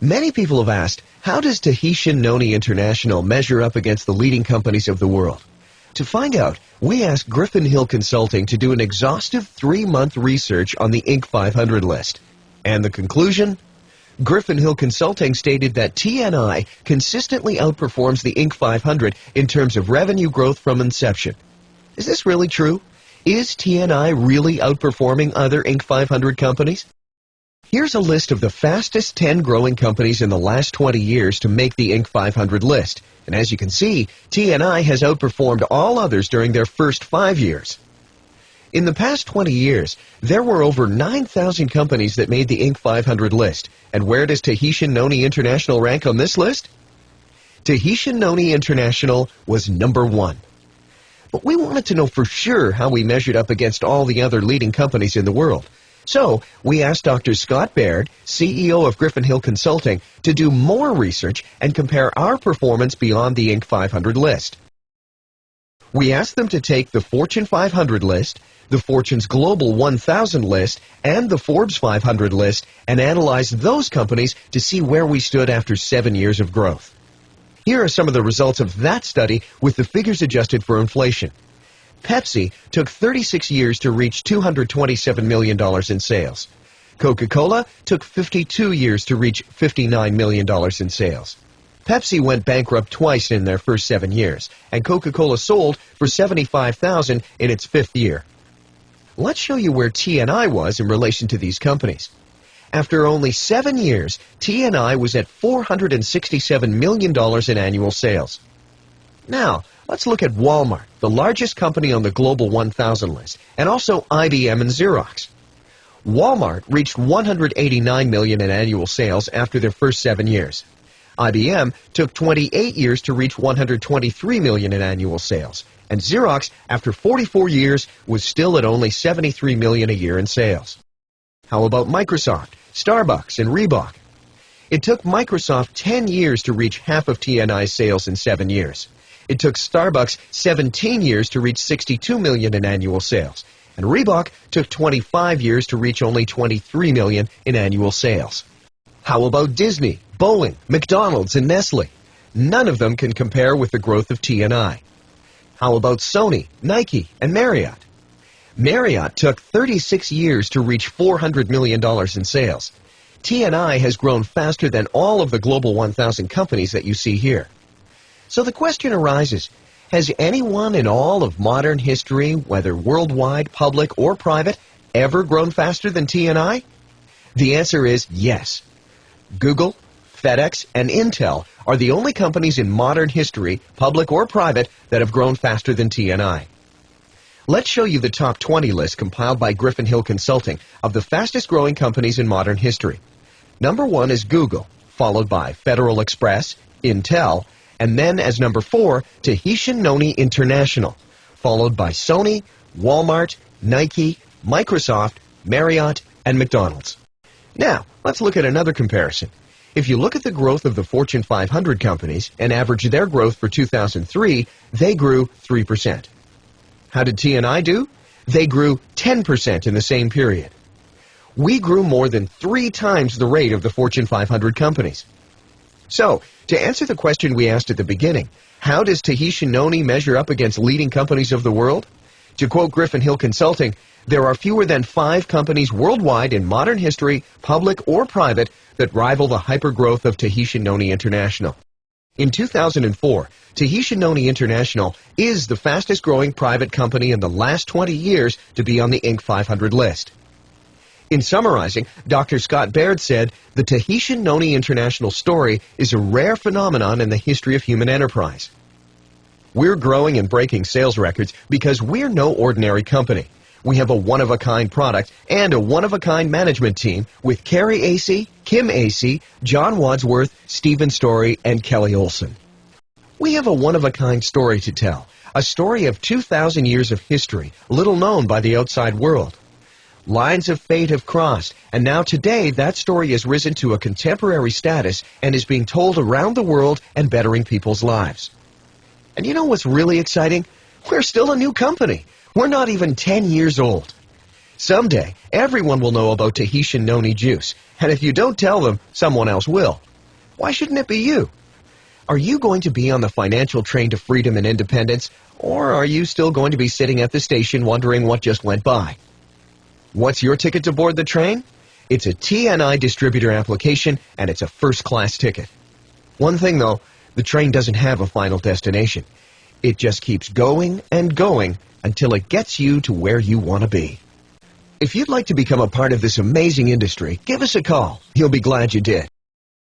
Many people have asked, how does Tahitian Noni International measure up against the leading companies of the world? To find out, we asked Griffin Hill Consulting to do an exhaustive 3-month research on the Inc. 500 list. And the conclusion? Griffin Hill Consulting stated that TNI consistently outperforms the Inc. 500 in terms of revenue growth from inception. Is this really true? Is TNI really outperforming other Inc. 500 companies? Here's a list of the fastest 10 growing companies in the last 20 years to make the Inc. 500 list. And as you can see, TNI has outperformed all others during their first 5 years. In the past 20 years, there were over 9,000 companies that made the Inc. 500 list. And where does Tahitian Noni International rank on this list? Tahitian Noni International was number 1. But we wanted to know for sure how we measured up against all the other leading companies in the world. So, we asked Dr. Scott Baird, CEO of Griffin Hill Consulting, to do more research and compare our performance beyond the Inc. 500 list. We asked them to take the Fortune 500 list, the Fortune's Global 1000 list, and the Forbes 500 list and analyze those companies to see where we stood after 7 years of growth. Here are some of the results of that study with the figures adjusted for inflation. Pepsi took 36 years to reach $227 million in sales. Coca-Cola took 52 years to reach $59 million in sales. Pepsi went bankrupt twice in their first 7 years, and Coca-Cola sold for $75,000 in its 5th year. Let's show you where TNI was in relation to these companies. After only 7 years, TNI was at $467 million in annual sales. Now, let's look at Walmart, the largest company on the Global 1000 list, and also IBM and Xerox. Walmart reached $189 million in annual sales after their first 7 years. IBM took 28 years to reach $123 million in annual sales, and Xerox, after 44 years, was still at only $73 million a year in sales. How about Microsoft, Starbucks, and Reebok? It took Microsoft 10 years to reach half of TNI's sales in 7 years. It took Starbucks 17 years to reach $62 million in annual sales, and Reebok took 25 years to reach only $23 million in annual sales. How about Disney, Boeing, McDonald's, and Nestle? None of them can compare with the growth of TNI. How about Sony, Nike, and Marriott? Marriott took 36 years to reach $400 million in sales. TNI has grown faster than all of the Global 1000 companies that you see here. So the question arises, has anyone in all of modern history, whether worldwide, public, or private, ever grown faster than TNI? The answer is yes. Google, FedEx, and Intel are the only companies in modern history, public or private, that have grown faster than TNI. Let's show you the top 20 list compiled by Griffin Hill Consulting of the fastest growing companies in modern history. Number 1 is Google, followed by Federal Express, Intel, and then as number 4, Tahitian Noni International, followed by Sony, Walmart, Nike, Microsoft, Marriott, and McDonald's. Now, let's look at another comparison. If you look at the growth of the Fortune 500 companies and average their growth for 2003, they grew 3%. How did TNI do? They grew 10% in the same period. We grew more than 3 times the rate of the Fortune 500 companies. So, to answer the question we asked at the beginning, how does Tahitian Noni measure up against leading companies of the world? To quote Griffin Hill Consulting, there are fewer than 5 companies worldwide in modern history, public or private, that rival the hypergrowth of Tahitian Noni International. In 2004, Tahitian Noni International is the fastest growing private company in the last 20 years to be on the Inc. 500 list. In summarizing, Dr. Scott Baird said, the Tahitian Noni International story is a rare phenomenon in the history of human enterprise. We're growing and breaking sales records because we're no ordinary company. We have a one-of-a-kind product and a one-of-a-kind management team with Carrie Acey, Kim Acey, John Wadsworth, Stephen Story, and Kelly Olson. We have a one-of-a-kind story to tell, a story of 2,000 years of history, little known by the outside world. Lines of fate have crossed, and now today that story has risen to a contemporary status and is being told around the world and bettering people's lives. And you know what's really exciting? We're still a new company. We're not even 10 years old. Someday, everyone will know about Tahitian Noni juice, and if you don't tell them, someone else will. Why shouldn't it be you? Are you going to be on the financial train to freedom and independence, or are you still going to be sitting at the station wondering what just went by? What's your ticket to board the train? It's a TNI distributor application, and it's a first-class ticket. One thing, though, the train doesn't have a final destination. It just keeps going and going until it gets you to where you want to be. If you'd like to become a part of this amazing industry, give us a call. You'll be glad you did.